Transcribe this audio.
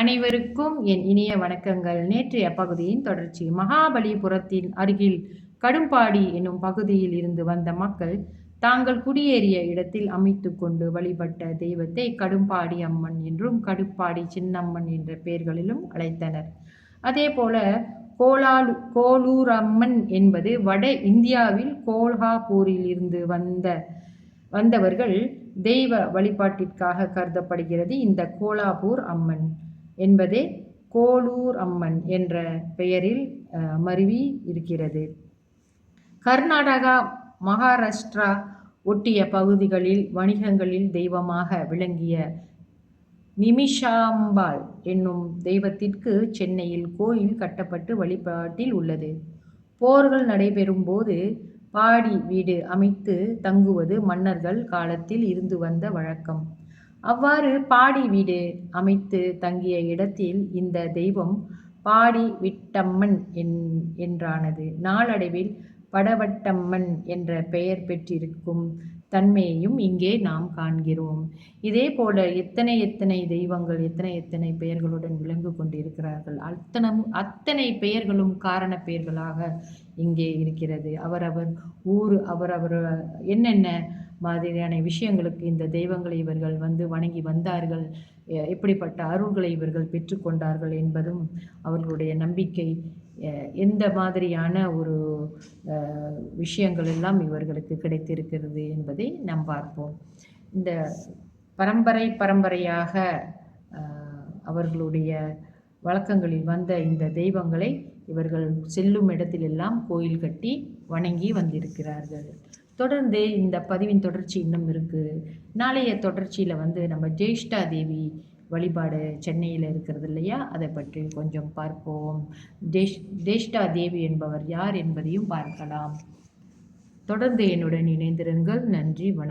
அனைவருக்கும் என் இனிய வணக்கங்கள். நேற்றைய பகுதியின் தொடர்ச்சி. மகாபலிபுரத்தின் அருகில் கடும்பாடி என்னும் பகுதியில் இருந்து வந்த மக்கள் தாங்கள் குடியேறிய இடத்தில் அமைத்து கொண்டு வழிபட்ட தெய்வத்தை கடும்பாடி அம்மன் என்றும் கடுப்பாடி சின்னம்மன் என்ற பெயர்களிலும் அழைத்தனர். அதே போல கோலூரம்மன் என்பது வட இந்தியாவில் கோல்ஹாப்பூரில் இருந்து வந்தவர்கள் தெய்வ வழிபாட்டிற்காக கருதப்படுகிறது. இந்த கோலாப்பூர் அம்மன் என்பதே கோலூர் அம்மன் என்ற பெயரில் மருவி இருக்கிறது. கர்நாடகா, மகாராஷ்டிரா ஒட்டிய பகுதிகளில் வணிகங்களில் தெய்வமாக விளங்கிய நிமிஷாம்பாள் என்னும் தெய்வத்திற்கு சென்னையில் கோயில் கட்டப்பட்டு வழிபாட்டில் உள்ளது. போர்கள் நடைபெறும் போது பாடி வீடு அமைத்து தங்குவது மன்னர்கள் காலத்தில் இருந்து வந்த வழக்கம். அவ்வாறு பாடி வீடு அமைத்து தங்கிய இடத்தில் இந்த தெய்வம் பாடி விட்டம்மன் என்றானது. நாளடைவில் படவட்டம்மன் என்ற பெயர் பெற்றிருக்கும் தன்மையையும் இங்கே நாம் காண்கிறோம். இதே போல எத்தனை தெய்வங்கள் எத்தனை பெயர்களுடன் விளங்கு கொண்டிருக்கிறார்கள். அத்தனை பெயர்களும் காரண பெயர்களாக இங்கே இருக்கிறது. அவரவர் ஊர் அவரவர் என்னென்ன மாதிரியான விஷயங்களுக்கு இந்த தெய்வங்களை இவர்கள் வணங்கி வந்தார்கள், எப்படிப்பட்ட அருள்களை இவர்கள் பெற்றுக்கொண்டார்கள் என்பதும் அவர்களுடைய நம்பிக்கை, எந்த மாதிரியான ஒரு விஷயங்கள் எல்லாம் இவர்களுக்கு கிடைத்திருக்கிறது என்பதை நாம் பார்ப்போம். இந்த பரம்பரையாக அவர்களுடைய வழக்கங்களில் வந்த இந்த தெய்வங்களை இவர்கள் செல்லும் இடத்திலெல்லாம் கோயில் கட்டி வணங்கி வந்திருக்கிறார்கள். தொடர்ந்து இந்த பதிவின் தொடர்ச்சி இன்னும் இருக்குது. நாளைய தொடர்ச்சியில் நம்ம ஜேஷ்டா தேவி வழிபாடு சென்னையில் இருக்கிறது இல்லையா, அதை பற்றி கொஞ்சம் பார்ப்போம். ஜேஷ்டா தேவி என்பவர் யார் என்பதையும் பார்க்கலாம். தொடர்ந்து என்னுடன் இணைந்திருங்கள். நன்றி, வணக்கம்.